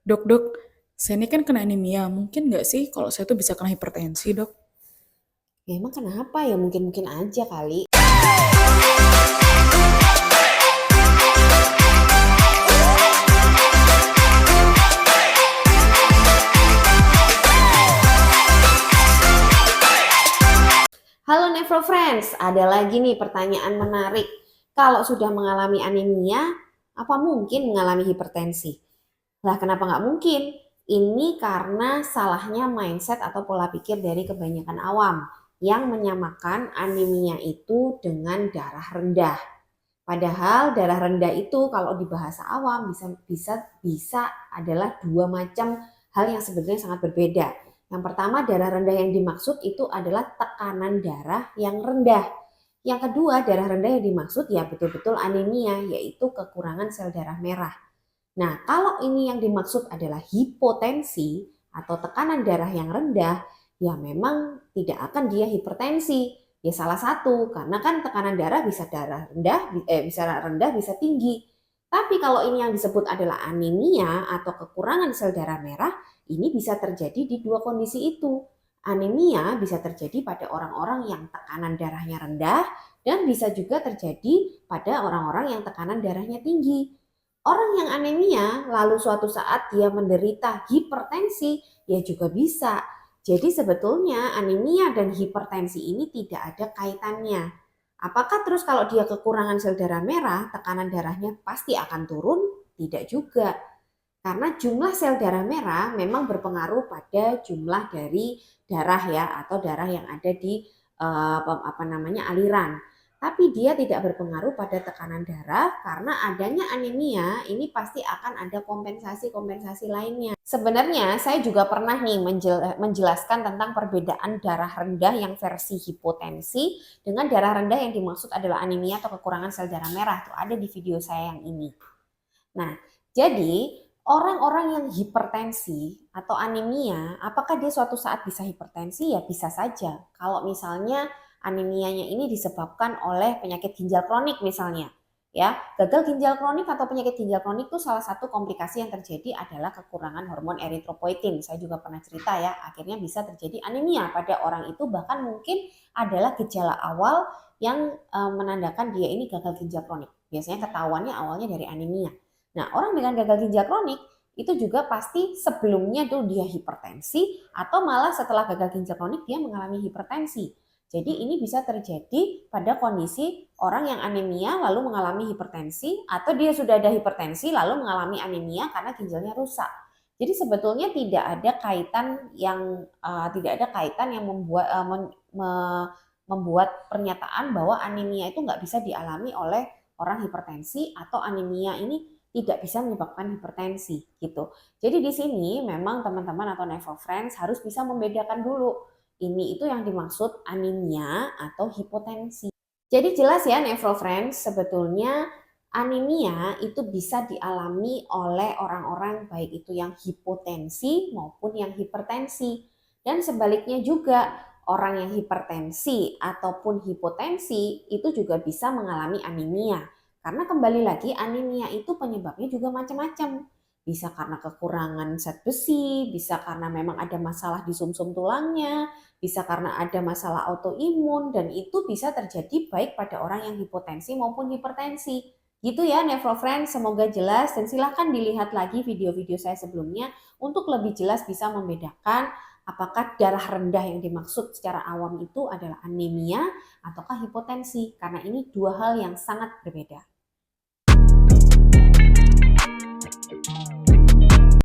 Dok, dok, saya ini kan kena anemia. Mungkin nggak sih kalau saya tuh bisa kena hipertensi, dok? Ya emang kenapa ya? Mungkin-mungkin aja kali. Halo Nevro Friends, ada lagi nih pertanyaan menarik. Kalau sudah mengalami anemia, apa mungkin mengalami hipertensi? Lah kenapa nggak mungkin? Ini karena salahnya mindset atau pola pikir dari kebanyakan awam yang menyamakan anemia itu dengan darah rendah. Padahal darah rendah itu kalau di bahasa awam bisa adalah dua macam hal yang sebenarnya sangat berbeda. Yang pertama, darah rendah yang dimaksud itu adalah tekanan darah yang rendah. Yang kedua, darah rendah yang dimaksud ya betul-betul anemia, yaitu kekurangan sel darah merah. Nah, kalau ini yang dimaksud adalah hipotensi atau tekanan darah yang rendah, ya memang tidak akan dia hipertensi. Ya salah satu, karena kan tekanan darah bisa rendah, bisa tinggi. Tapi kalau ini yang disebut adalah anemia atau kekurangan sel darah merah, ini bisa terjadi di dua kondisi itu. Anemia bisa terjadi pada orang-orang yang tekanan darahnya rendah dan bisa juga terjadi pada orang-orang yang tekanan darahnya tinggi. Orang yang anemia lalu suatu saat dia menderita hipertensi, ya juga bisa. Jadi sebetulnya anemia dan hipertensi ini tidak ada kaitannya. Apakah terus kalau dia kekurangan sel darah merah, tekanan darahnya pasti akan turun? Tidak juga. Karena jumlah sel darah merah memang berpengaruh pada jumlah dari darah ya atau darah yang ada di aliran. Tapi dia tidak berpengaruh pada tekanan darah karena adanya anemia ini pasti akan ada kompensasi-kompensasi lainnya. Sebenarnya saya juga pernah nih menjelaskan tentang perbedaan darah rendah yang versi hipotensi dengan darah rendah yang dimaksud adalah anemia atau kekurangan sel darah merah. Tuh ada di video saya yang ini. Nah, jadi orang-orang yang hipertensi atau anemia, apakah dia suatu saat bisa hipertensi? Ya bisa saja. Kalau misalnya anemianya ini disebabkan oleh penyakit ginjal kronik misalnya. Ya, gagal ginjal kronik atau penyakit ginjal kronik itu salah satu komplikasi yang terjadi adalah kekurangan hormon eritropoietin. Saya juga pernah cerita ya, akhirnya bisa terjadi anemia pada orang itu, bahkan mungkin adalah gejala awal yang menandakan dia ini gagal ginjal kronik. Biasanya ketahuannya awalnya dari anemia. Nah, orang dengan gagal ginjal kronik itu juga pasti sebelumnya tuh dia hipertensi atau malah setelah gagal ginjal kronik dia mengalami hipertensi. Jadi ini bisa terjadi pada kondisi orang yang anemia lalu mengalami hipertensi atau dia sudah ada hipertensi lalu mengalami anemia karena ginjalnya rusak. Jadi sebetulnya tidak ada kaitan yang membuat pernyataan bahwa anemia itu nggak bisa dialami oleh orang hipertensi atau anemia ini tidak bisa menyebabkan hipertensi gitu. Jadi di sini memang teman-teman atau Nevo Friends harus bisa membedakan dulu ini itu yang dimaksud anemia atau hipotensi. Jadi jelas ya Nevo Friends, sebetulnya anemia itu bisa dialami oleh orang-orang baik itu yang hipotensi maupun yang hipertensi. Dan sebaliknya juga orang yang hipertensi ataupun hipotensi itu juga bisa mengalami anemia. Karena kembali lagi anemia itu penyebabnya juga macam-macam. Bisa karena kekurangan zat besi, bisa karena memang ada masalah di sumsum tulangnya, bisa karena ada masalah autoimun, dan itu bisa terjadi baik pada orang yang hipotensi maupun hipertensi. Gitu ya Nevro Friends, semoga jelas dan silahkan dilihat lagi video-video saya sebelumnya untuk lebih jelas bisa membedakan apakah darah rendah yang dimaksud secara awam itu adalah anemia ataukah hipotensi, karena ini dua hal yang sangat berbeda.